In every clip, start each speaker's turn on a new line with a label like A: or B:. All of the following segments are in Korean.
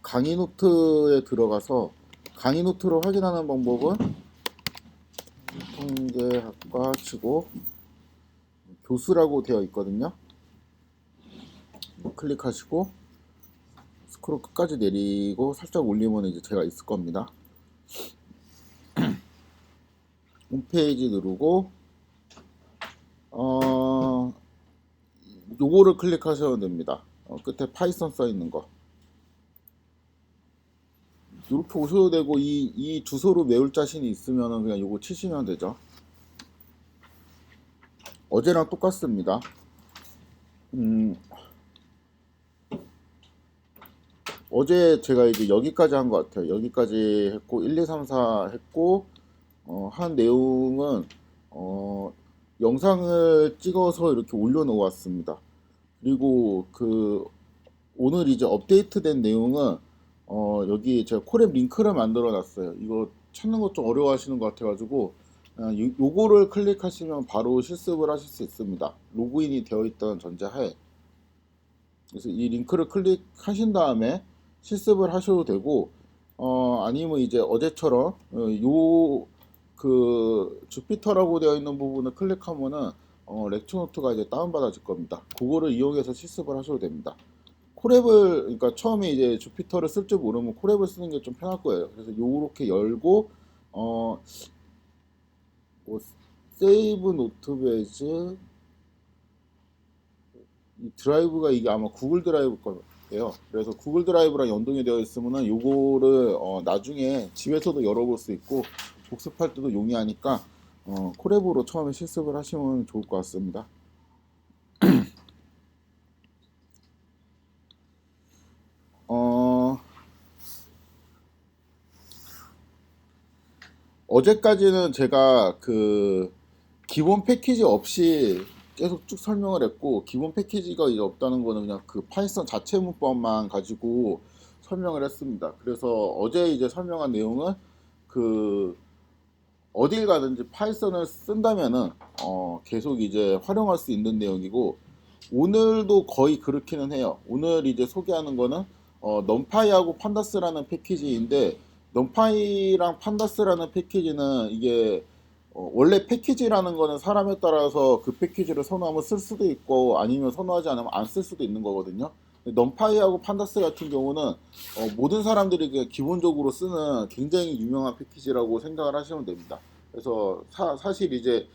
A: 강의 노트에 들어가서 강의 노트를 확인하는 방법은 통계학과 치고 교수라고 되어 있거든요. 클릭하시고 스크롤 끝까지 내리고 살짝 올리면 이제 제가 있을 겁니다. 홈페이지 누르고 요거를 클릭하셔도 됩니다. 끝에 파이썬 써 있는 거 이렇게 오셔도 되고, 이 주소로 외울 자신이 있으면 그냥 요거 치시면 되죠. 어제랑 똑같습니다. 어제 제가 이제 여기까지 한 것 같아요. 여기까지 했고 1, 2, 3, 4 했고 한 내용은 영상을 찍어서 이렇게 올려놓았습니다. 그리고 오늘 이제 업데이트된 내용은 여기 제가 콜앱 링크를 만들어 놨어요. 이거 찾는 것 좀 어려워하시는 것 같아가지고 요거를 클릭하시면 바로 실습을 하실 수 있습니다. 로그인이 되어 있던 전제하에. 그래서 이 링크를 클릭하신 다음에 실습을 하셔도 되고, 아니면 이제 어제처럼 주피터라고 되어 있는 부분을 클릭하면은 렉처 노트가 이제 다운받아질 겁니다. 그거를 이용해서 실습을 하셔도 됩니다. 콜앱을, 그러니까 처음에 이제 주피터를 쓸 줄 모르면 콜앱을 쓰는 게 좀 편할 거예요. 그래서 요렇게 열고 뭐 세이브 노트베이즈, 이 드라이브가 이게 아마 구글 드라이브 거예요. 그래서 구글 드라이브랑 연동이 되어 있으면은 요거를 나중에 집에서도 열어볼 수 있고 복습할 때도 용이하니까 콜앱으로 처음에 실습을 하시면 좋을 것 같습니다. 어제까지는 제가 기본 패키지 없이 계속 쭉 설명을 했고, 기본 패키지가 이제 없다는 거는 그냥 그 파이썬 자체 문법만 가지고 설명을 했습니다. 그래서 어제 이제 설명한 내용은 그 어딜 가든지 파이썬을 쓴다면은 계속 이제 활용할 수 있는 내용이고, 오늘도 거의 그렇기는 해요. 오늘 이제 소개하는 거는 넘파이하고 판다스라는 패키지인데, 넘파이랑 판다스라는 패키지는 이게 원래 패키지라는 거는 사람에 따라서 그 패키지를 선호하면 쓸 수도 있고 아니면 선호하지 않으면 안 쓸 수도 있는 거거든요. 넘파이하고 판다스 같은 경우는 모든 사람들이 그냥 기본적으로 쓰는 굉장히 유명한 패키지라고 생각을 하시면 됩니다. 그래서 사실 이제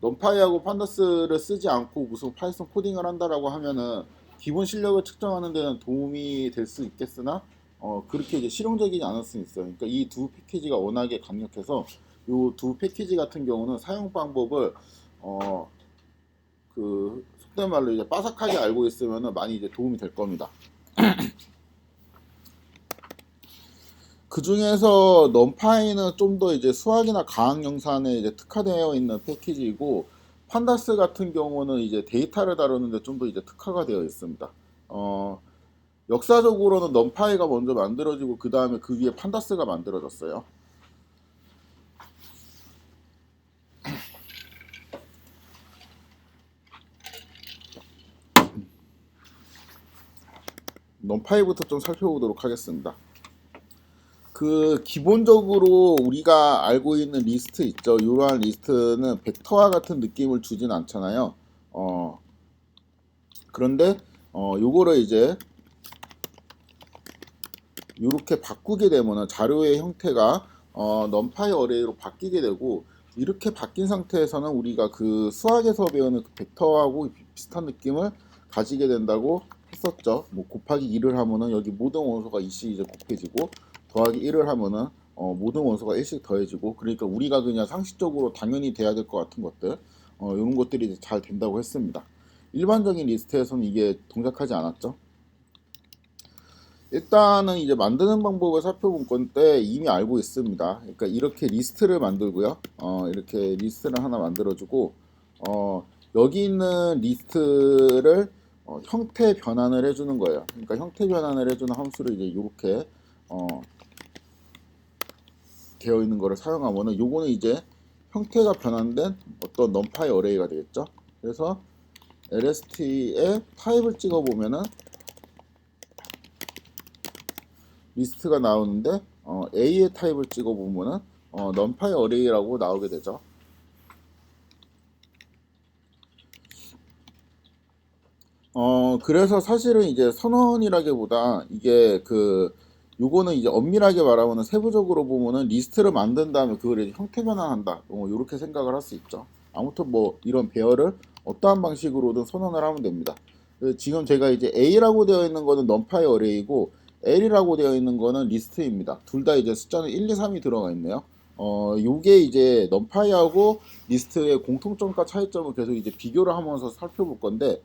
A: 넘파이하고 판다스를 쓰지 않고 무슨 파이썬 코딩을 한다라고 하면은 기본 실력을 측정하는 데는 도움이 될 수 있겠으나 그렇게 이제 실용적이지 않을 수 있어요. 그러니까 이 두 패키지가 워낙에 강력해서 이 두 패키지 같은 경우는 사용 방법을 어, 속된 말로 이제 빠삭하게 알고 있으면은 많이 이제 도움이 될 겁니다. 그 중에서 넘파이는 좀 더 이제 수학이나 과학 영상에 이제 특화되어 있는 패키지이고, 판다스 같은 경우는 이제 데이터를 다루는데 좀 더 이제 특화가 되어 있습니다. 역사적으로는 넘파이가 먼저 만들어지고 그 다음에 그 위에 판다스가 만들어졌어요. 넘파이부터 좀 살펴보도록 하겠습니다. 기본적으로 우리가 알고 있는 리스트 있죠. 이러한 리스트는 벡터와 같은 느낌을 주진 않잖아요. 그런데 요거를 이제 이렇게 바꾸게 되면은 자료의 형태가 넘파이 어레이로 바뀌게 되고, 이렇게 바뀐 상태에서는 우리가 그 수학에서 배우는 그 벡터하고 비슷한 느낌을 가지게 된다고 했었죠. 뭐 곱하기 2를 하면은 여기 모든 원소가 2씩 이제 곱해지고, 더하기 1을 하면은 모든 원소가 1씩 더해지고, 그러니까 우리가 그냥 상식적으로 당연히 돼야 될 것 같은 것들, 이런 것들이 잘 된다고 했습니다. 일반적인 리스트에서는 이게 동작하지 않았죠. 일단은 이제 만드는 방법을 살펴본 건데 이미 알고 있습니다. 그러니까 이렇게 리스트를 만들고요. 이렇게 리스트를 하나 만들어주고, 여기 있는 리스트를 형태 변환을 해주는 거예요. 그러니까 형태 변환을 해주는 함수를 이제 이렇게 되어 있는 거를 사용하면은 요거는 이제 형태가 변환된 어떤 넘파이 어레이가 되겠죠. 그래서 lst에 타입을 찍어 보면은 리스트가 나오는데 A의 타입을 찍어 보면은 numpy array라고 나오게 되죠. 그래서 사실은 이제 선언이라기보다 이게 요거는 이제 엄밀하게 말하면은 세부적으로 보면은 리스트를 만든 다음에 그걸 이제 형태 변환한다. 요렇게 생각을 할 수 있죠. 아무튼 뭐 이런 배열을 어떠한 방식으로든 선언을 하면 됩니다. 지금 제가 이제 A라고 되어 있는 거는 numpy array이고 L이라고 되어 있는 거는 리스트입니다. 둘 다 이제 숫자는 1, 2, 3이 들어가 있네요. 요게 이제 numpy하고 리스트의 공통점과 차이점을 계속 이제 비교를 하면서 살펴볼 건데,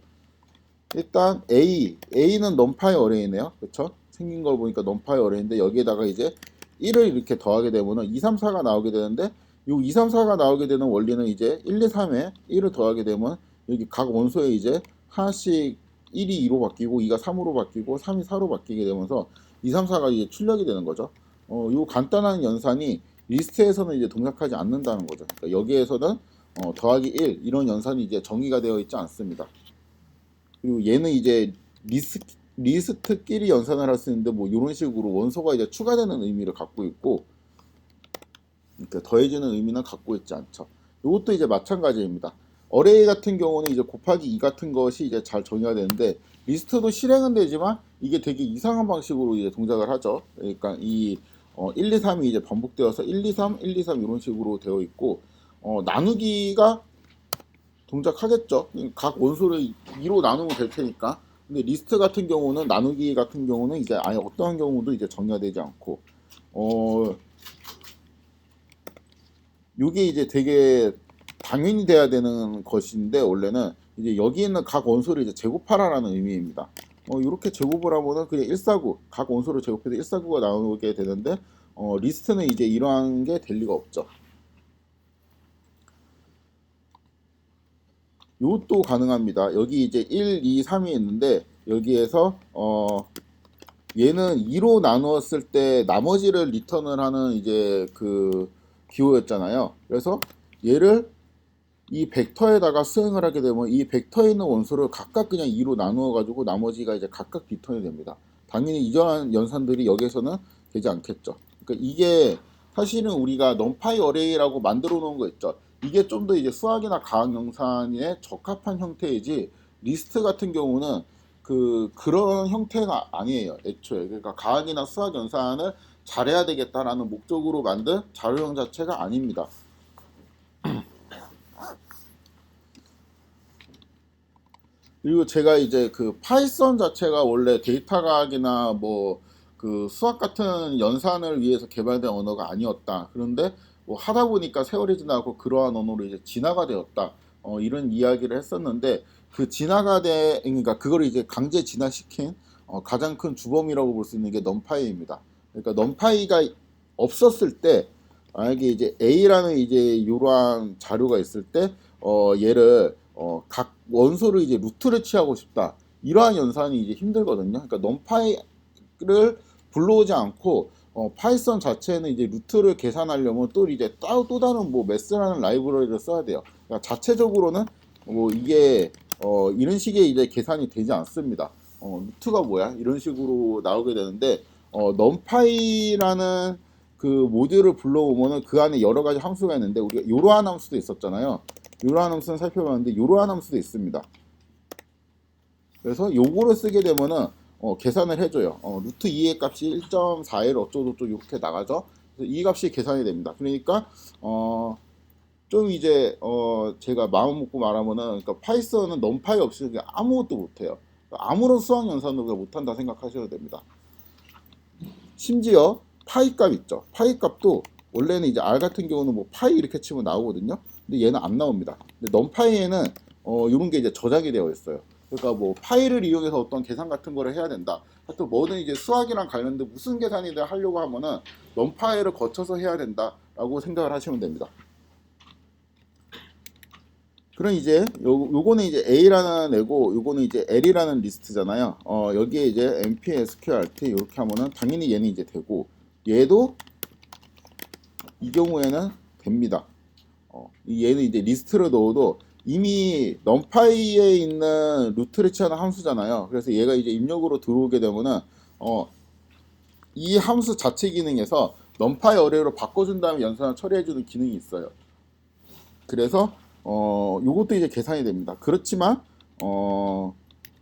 A: 일단 A는 numpy array네요. 그쵸? 생긴 걸 보니까 numpy array인데 여기에다가 이제 1을 이렇게 더하게 되면은 2, 3, 4가 나오게 되는데, 요 2, 3, 4가 나오게 되는 원리는 이제 1, 2, 3에 1을 더하게 되면 여기 각 원소에 이제 하나씩 1이 2로 바뀌고 2가 3으로 바뀌고 3이 4로 바뀌게 되면서 2, 3, 4가 이제 출력이 되는 거죠. 요 간단한 연산이 리스트에서는 이제 동작하지 않는다는 거죠. 그러니까 여기에서는 더하기 1 이런 연산이 이제 정의가 되어 있지 않습니다. 그리고 얘는 이제 리스트끼리 연산을 할 수 있는데 뭐 이런 식으로 원소가 이제 추가되는 의미를 갖고 있고, 그러니까 더해지는 의미는 갖고 있지 않죠. 이것도 이제 마찬가지입니다. 어레이 같은 경우는 이제 곱하기 2 같은 것이 이제 잘 정의가 되는데, 리스트도 실행은 되지만 이게 되게 이상한 방식으로 이제 동작을 하죠. 그러니까 이 1, 2, 3이 이제 반복되어서 1, 2, 3, 1, 2, 3 이런 식으로 되어 있고, 나누기가 동작하겠죠. 각 원소를 2로 나누면 될 테니까. 근데 리스트 같은 경우는 나누기 같은 경우는 이제 아예 어떠한 경우도 이제 정의가 되지 않고, 어 요게 이제 되게 당연히 돼야 되는 것인데, 원래는 이제 여기 있는 각 원소를 이제 제곱하라라는 의미입니다. 이렇게 제곱을 하면은 그냥 149, 각 원소를 제곱해서 149가 나오게 되는데, 리스트는 이제 이러한 게 될 리가 없죠. 요것도 가능합니다. 여기 이제 1, 2, 3이 있는데 여기에서 얘는 2로 나누었을 때 나머지를 리턴을 하는 이제 기호였잖아요. 그래서 얘를 이 벡터에다가 수행을 하게 되면 이 벡터에 있는 원소를 각각 그냥 2로 나누어 가지고 나머지가 이제 각각 리턴이 됩니다. 당연히 이러한 연산들이 여기에서는 되지 않겠죠. 그러니까 이게 사실은 우리가 numpy array라고 만들어 놓은 거 있죠. 이게 좀 더 이제 수학이나 과학 연산에 적합한 형태이지, 리스트 같은 경우는 그런 형태가 아니에요, 애초에. 그러니까 과학이나 수학 연산을 잘해야 되겠다라는 목적으로 만든 자료형 자체가 아닙니다. 그리고 제가 이제 파이썬 자체가 원래 데이터 과학이나 뭐 수학 같은 연산을 위해서 개발된 언어가 아니었다. 그런데 뭐 하다 보니까 세월이 지나고 그러한 언어로 이제 진화가 되었다. 이런 이야기를 했었는데, 그러니까 그걸 이제 강제 진화시킨 가장 큰 주범이라고 볼 수 있는 게 numpy입니다. 그러니까 numpy가 없었을 때, 만약에 이제 A라는 이제 이러한 자료가 있을 때 얘를 각 원소를 이제 루트를 취하고 싶다. 이러한 연산이 이제 힘들거든요. 그러니까 numpy를 불러오지 않고 파이썬 자체는 이제 루트를 계산하려면 또 이제 또 다른 뭐 매스라는 라이브러리를 써야 돼요. 그러니까 자체적으로는 뭐 이게 이런 식의 이제 계산이 되지 않습니다. 루트가 뭐야? 이런 식으로 나오게 되는데, numpy라는 모듈을 불러오면은 그 안에 여러 가지 함수가 있는데, 우리가 이러한 함수도 있었잖아요. 이러한 함수는 살펴봤는데 이러한 함수도 있습니다. 그래서 요거를 쓰게 되면은 계산을 해줘요. 루트 2의 값이 1.41 어쩌고저쩌고 이렇게 나가죠. 그래서 이 값이 계산이 됩니다. 그러니까 좀 이제 제가 마음 먹고 말하면은, 그러니까 파이썬은 numpy 없이 아무것도 못해요. 아무런 수학 연산도 못한다 생각하셔도 됩니다. 심지어 파이 값 있죠. 파이 값도 원래는 이제 R 같은 경우는 뭐 파이 이렇게 치면 나오거든요. 근데 얘는 안 나옵니다. 근데 numpy에는 이런 게 이제 저장이 되어 있어요. 그러니까 뭐 파이를 이용해서 어떤 계산 같은 거를 해야 된다. 하여튼 뭐든 이제 수학이랑 관련된 무슨 계산이든 하려고 하면은 numpy를 거쳐서 해야 된다라고 생각을 하시면 됩니다. 그럼 이제 요거는 이제 A라는 애고 요거는 이제 L이라는 리스트잖아요. 여기에 이제 np sqrt 이렇게 하면은 당연히 얘는 이제 되고, 얘도 이 경우에는 됩니다. 얘는 이제 리스트를 넣어도 이미 numpy에 있는 루트를 취하는 함수잖아요. 그래서 얘가 이제 입력으로 들어오게 되면은 이 함수 자체 기능에서 numPy 어레이로 바꿔준 다음에 연산을 처리해주는 기능이 있어요. 그래서 요것도 이제 계산이 됩니다. 그렇지만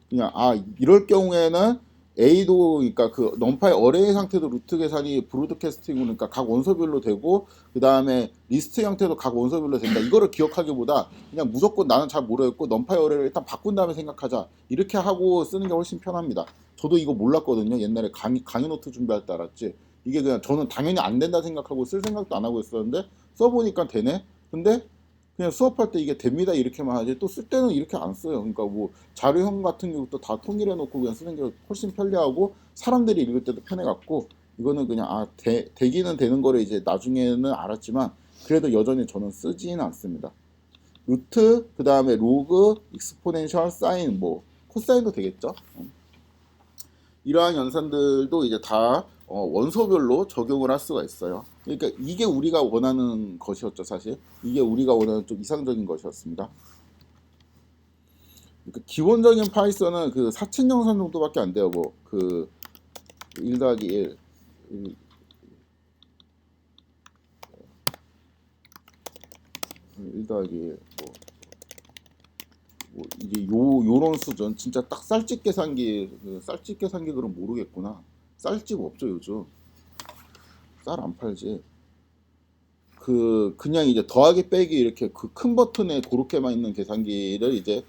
A: 그냥 이럴 경우에는 A도 그러니까 그 numPy 어레이 상태도 루트 계산이 브로드캐스팅으로 그러니까 각 원소별로 되고 그 다음에 리스트 형태도 각 원소별로 된다. 이거를 기억하기보다 그냥 무조건 나는 잘 모르겠고 numPy 어레이를 일단 바꾼 다음에 생각하자 이렇게 하고 쓰는 게 훨씬 편합니다. 저도 이거 몰랐거든요. 옛날에 강의 노트 준비할 때 알았지. 이게 그냥 저는 당연히 안 된다 생각하고 쓸 생각도 안 하고 있었는데 써보니까 되네. 근데 그냥 수업할 때 이게 됩니다 이렇게만 하지 또 쓸 때는 이렇게 안 써요. 그러니까 뭐 자료형 같은 경우도 다 통일해 놓고 그냥 쓰는 게 훨씬 편리하고 사람들이 읽을 때도 편해 갖고 이거는 그냥 되기는 되는 거를 이제 나중에는 알았지만 그래도 여전히 저는 쓰지는 않습니다. 루트 그 다음에 로그 익스포넨셜 사인 뭐 코사인도 되겠죠. 이러한 연산들도 이제 다 원소별로 적용을 할 수가 있어요. 그러니까 이게 우리가 원하는 것이었죠, 사실. 이게 우리가 원하는 좀 이상적인 것이었습니다. 그러니까 기본적인 파이썬은 그 사칙 연산 정도밖에 안 돼요. 뭐 그 1 더하기 1, 1 더하기 1, 뭐 이게 요런 수준 진짜 딱 쌀집 계산기 쌀집 계산기 그럼 모르겠구나. 쌀집 없죠 요즘. 쌀 안 팔지. 그냥 이제 더하기 빼기 이렇게 그 큰 버튼에 그렇게만 있는 계산기를 이제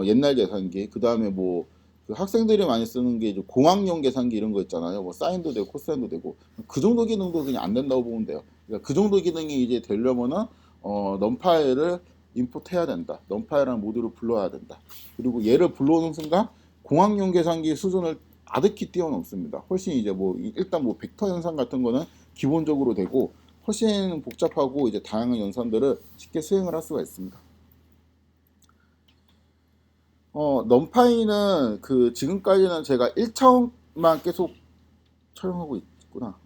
A: 옛날 계산기 그 다음에 뭐 그 학생들이 많이 쓰는 게 이제 공학용 계산기 이런 거 있잖아요. 뭐 사인도 되고 코사인도 되고 그 정도 기능도 그냥 안 된다고 보면 돼요. 그러니까 그 정도 기능이 이제 되려면은 넘파이를 임포트해야 된다. 넘파이라는 모듈을 불러야 된다. 그리고 얘를 불러오는 순간 공학용 계산기 수준을 아득히 뛰어넘습니다. 훨씬 이제 뭐 일단 뭐 벡터 현상 같은 거는 기본적으로 되고 훨씬 복잡하고 이제 다양한 연산들을 쉽게 수행을 할 수가 있습니다. 넘파이는 그 지금까지는 제가 1차원만 계속 촬영하고 있구나.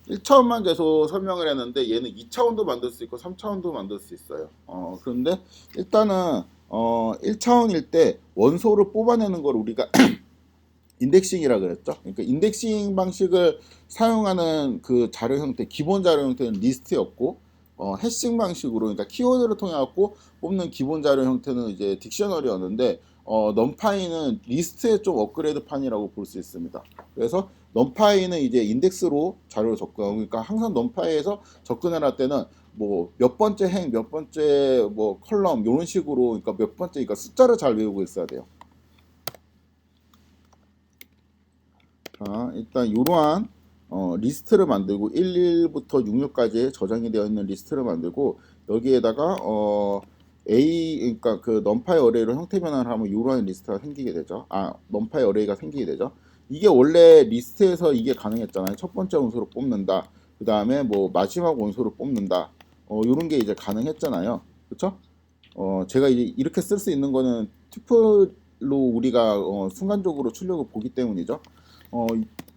A: 1차원만 계속 설명을 했는데 얘는 2차원도 만들 수 있고 3차원도 만들 수 있어요. 그런데 일단은 1차원일 때 원소를 뽑아내는 걸 우리가 인덱싱이라 그랬죠. 그러니까 인덱싱 방식을 사용하는 그 자료 형태, 기본 자료 형태는 리스트였고, 해싱 방식으로, 그러니까 키워드를 통해 갖고 뽑는 기본 자료 형태는 이제 딕셔너리였는데, 넘파이는 리스트의 좀 업그레이드 판이라고 볼 수 있습니다. 그래서 넘파이는 이제 인덱스로 자료를 접근하고, 그러니까 항상 넘파이에서 접근을 할 때는 뭐 몇 번째 행, 몇 번째 뭐 컬럼 이런 식으로, 그러니까 몇 번째, 그러니까 숫자를 잘 외우고 있어야 돼요. 자, 일단 이러한 리스트를 만들고 11부터 66까지 저장이 되어 있는 리스트를 만들고 여기에다가 A 그러니까 그 넘파이 어레이로 형태 변환을 하면 이러한 리스트가 생기게 되죠. 넘파이 어레이가 생기게 되죠. 이게 원래 리스트에서 이게 가능했잖아요. 첫 번째 원소를 뽑는다. 그 다음에 뭐 마지막 원소를 뽑는다. 이런 게 이제 가능했잖아요. 그렇죠? 제가 이제 이렇게 쓸 수 있는 거는 튜플로 우리가 순간적으로 출력을 보기 때문이죠.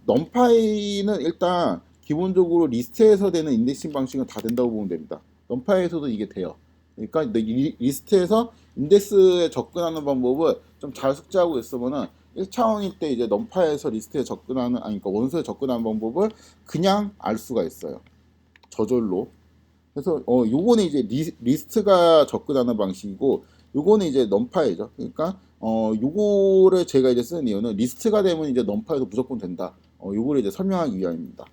A: 넘파이는 일단 기본적으로 리스트에서 되는 인덱싱 방식은 다 된다고 보면 됩니다. 넘파이에서도 이게 돼요. 그러니까 리스트에서 인덱스에 접근하는 방법을 좀 잘 숙지하고 있으면은 1차원일 때 이제 넘파이에서 리스트에 접근하는 그러니까 원소에 접근하는 방법을 그냥 알 수가 있어요. 저절로. 그래서 요거는 이제 리스트가 접근하는 방식이고 요거는 이제 넘파이죠. 그러니까 요거를 제가 이제 쓰는 이유는 리스트가 되면 이제 넘파이도 무조건 된다. 요거를 이제 설명하기 위함입니다.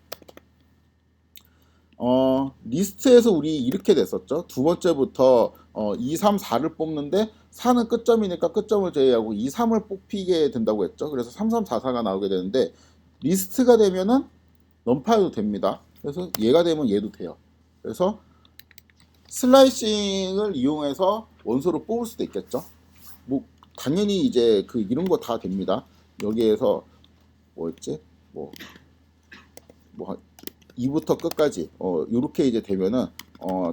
A: 리스트에서 우리 이렇게 됐었죠. 두 번째부터 2, 3, 4를 뽑는데 4는 끝점이니까 끝점을 제외하고 2, 3을 뽑히게 된다고 했죠. 그래서 3, 3, 4, 4가 나오게 되는데 리스트가 되면은 넘파이도 됩니다. 그래서 얘가 되면 얘도 돼요. 그래서 슬라이싱을 이용해서 원소를 뽑을 수도 있겠죠. 뭐 당연히 이제 그 이런 거 다 됩니다. 여기에서 뭐였지? 뭐 2부터 끝까지 이렇게 이제 되면은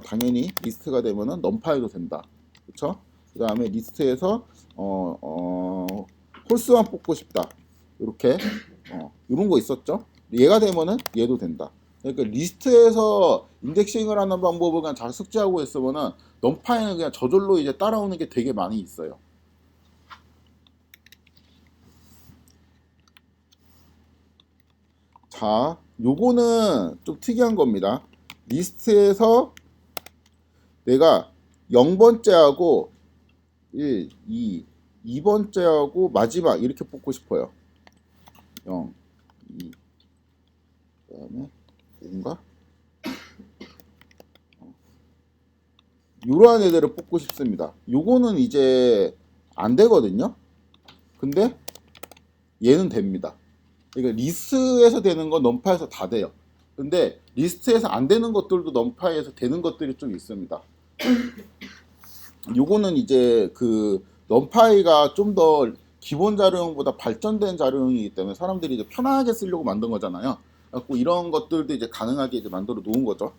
A: 당연히 리스트가 되면은 넘파이도 된다. 그렇죠? 그다음에 리스트에서 홀수만 뽑고 싶다. 이렇게 이런 거 있었죠? 얘가 되면은 얘도 된다. 그러니까 리스트에서 인덱싱을 하는 방법을 그냥 잘 숙지하고 있으면은 넘파이는 그냥 저절로 이제 따라오는 게 되게 많이 있어요. 자, 요거는 좀 특이한 겁니다. 리스트에서 내가 0번째하고 1, 2, 2번째하고 마지막 이렇게 뽑고 싶어요. 0, 2, 그 다음에 뭔가 이러한 애들을 뽑고 싶습니다. 요거는 이제 안 되거든요. 근데 얘는 됩니다. 그러니까 리스트에서 되는 건 넘파에서 다 돼요. 근데 리스트에서 안 되는 것들도 넘파에서 되는 것들이 좀 있습니다. 요거는 이제 그 넘파이가 좀 더 기본 자료형보다 발전된 자료형이기 때문에 사람들이 이제 편하게 쓰려고 만든 거잖아요. 그래서 이런 것들도 이제 가능하게 이제 만들어 놓은 거죠.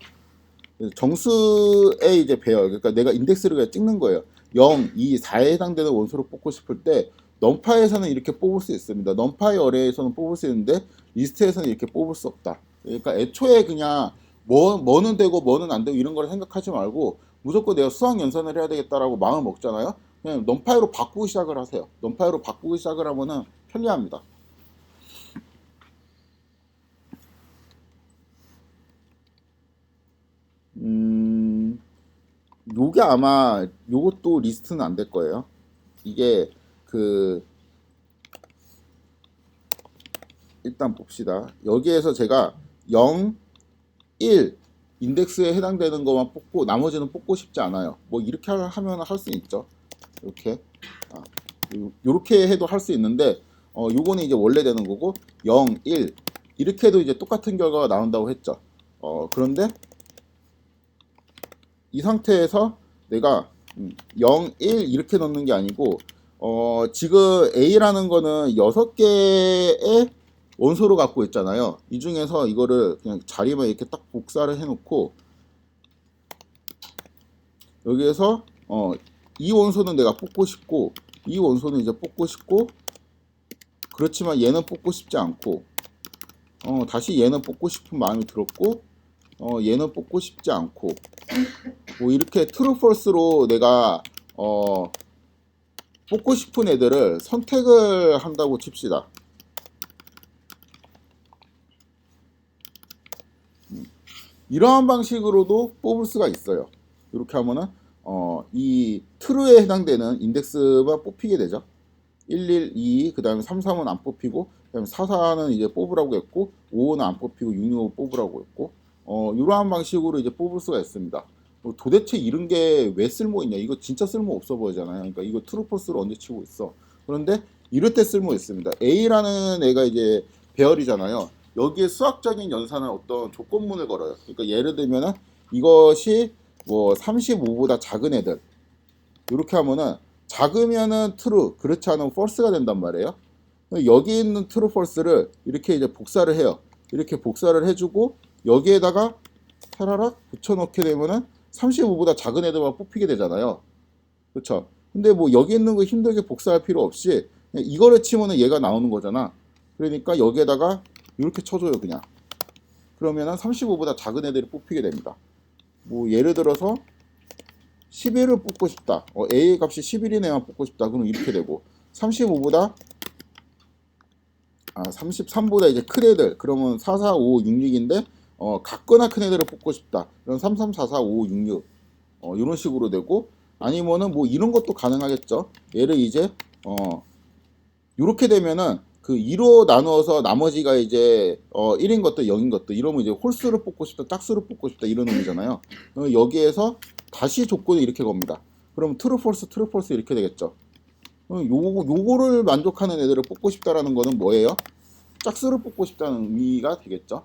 A: 정수에 이제 배열, 그러니까 내가 인덱스를 그냥 찍는 거예요. 0, 2, 4에 해당되는 원소를 뽑고 싶을 때 넘파에서는 이렇게 뽑을 수 있습니다. 넘파이 어레이에서는 뽑을 수 있는데 리스트에서는 이렇게 뽑을 수 없다. 그러니까 애초에 그냥 뭐는 되고 뭐는 안 되고 이런 걸 생각하지 말고 무조건 내가 수학 연산을 해야 되겠다라고 마음을 먹잖아요. 그냥 넘파이로 바꾸기 시작을 하세요. 넘파이로 바꾸기 시작을 하면은 편리합니다. 요게 아마 요것도 리스트는 안 될 거예요. 이게 그 일단 봅시다. 여기에서 제가 0, 1 인덱스에 해당되는 것만 뽑고 나머지는 뽑고 싶지 않아요. 뭐 이렇게 하면 할 수 있죠. 이렇게 요렇게 해도 할 수 있는데 요거는 이제 원래 되는 거고 0, 1 이렇게 해도 이제 똑같은 결과가 나온다고 했죠. 그런데 이 상태에서 내가 0, 1 이렇게 넣는 게 아니고 지금 A라는 거는 6개의 원소를 갖고 있잖아요. 이 중에서 이거를 그냥 자리만 이렇게 딱 복사를 해놓고 여기에서 이 원소는 내가 뽑고 싶고 이 원소는 이제 뽑고 싶고 그렇지만 얘는 뽑고 싶지 않고 다시 얘는 뽑고 싶은 마음이 들었고 얘는 뽑고 싶지 않고 뭐 이렇게 트루 폴스로 내가 뽑고 싶은 애들을 선택을 한다고 칩시다. 이러한 방식으로도 뽑을 수가 있어요. 이렇게 하면은 이 true에 해당되는 인덱스만 뽑히게 되죠. 1, 2, 그 다음에 3, 3은 안 뽑히고, 그 다음에 4, 4는 이제 뽑으라고 했고, 5는 안 뽑히고, 6, 6은 뽑으라고 했고, 이러한 방식으로 이제 뽑을 수가 있습니다. 도대체 이런 게 왜 쓸모 있냐? 이거 진짜 쓸모 없어 보이잖아요. 그러니까 이거 트루 폴스로 언제 치고 있어? 그런데 이럴 때 쓸모 있습니다. A라는 애가 이제 배열이잖아요. 여기에 수학적인 연산은 어떤 조건문을 걸어요. 그러니까 예를 들면은 이것이 뭐 35보다 작은 애들 이렇게 하면은 작으면은 true, 그렇지 않으면 false가 된단 말이에요. 여기 있는 true, false를 이렇게 이제 복사를 해요. 이렇게 복사를 해주고 여기에다가 타라락 붙여넣게 되면은 35보다 작은 애들만 뽑히게 되잖아요. 그렇죠? 근데 뭐 여기 있는 거 힘들게 복사할 필요 없이 그냥 이거를 치면은 얘가 나오는 거잖아. 그러니까 여기에다가 이렇게 쳐줘요 그냥. 그러면은 35보다 작은 애들이 뽑히게 됩니다. 뭐 예를 들어서 11을 뽑고 싶다. A의 값이 11인 애만 뽑고 싶다. 그럼 이렇게 되고 35보다 33보다 이제 큰 애들 그러면 4, 4, 5, 6, 6인데 같거나 큰 애들을 뽑고 싶다. 그럼 3, 3, 4, 4, 5, 6, 6 이런 식으로 되고 아니면은 뭐 이런 것도 가능하겠죠. 얘를 이제 이렇게 되면은 그 2로 나누어서 나머지가 이제 1인 것도 0인 것도 이러면 이제 홀수를 뽑고 싶다, 짝수를 뽑고 싶다 이런 의미잖아요. 여기에서 다시 조건을 이렇게 겁니다. 그럼 true, false 이렇게 되겠죠. 요거를 만족하는 애들을 뽑고 싶다라는 거는 뭐예요? 짝수를 뽑고 싶다는 의미가 되겠죠.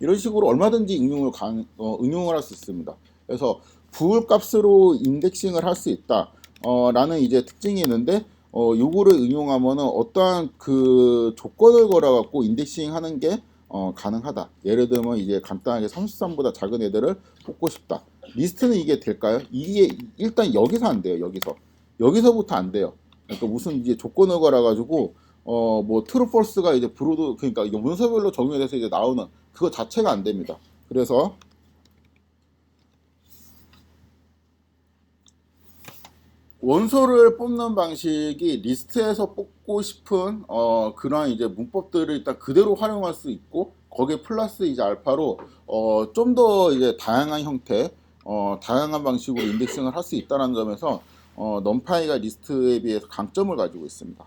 A: 이런 식으로 얼마든지 응용을 할 수 있습니다. 그래서 부울값으로 인덱싱을 할 수 있다. 라는 이제 특징이 있는데 요거를 응용하면은 어떠한 그 조건을 걸어갖고 인덱싱 하는 게 가능하다. 예를 들면 이제 간단하게 33보다 작은 애들을 뽑고 싶다. 리스트는 이게 될까요? 이게 일단 여기서 안 돼요. 여기서부터 안 돼요. 그러니까 무슨 이제 조건을 걸어가지고 뭐 트루 폴스가 이제 브로드 그러니까 이게 문서별로 적용이 돼서 이제 나오는 그거 자체가 안 됩니다. 그래서 원소를 뽑는 방식이 리스트에서 뽑고 싶은 그런 이제 문법들을 일단 그대로 활용할 수 있고 거기에 플러스 이제 알파로 좀 더 이제 다양한 형태 다양한 방식으로 인덱싱을 할 수 있다는 점에서 넘파이가 리스트에 비해서 강점을 가지고 있습니다.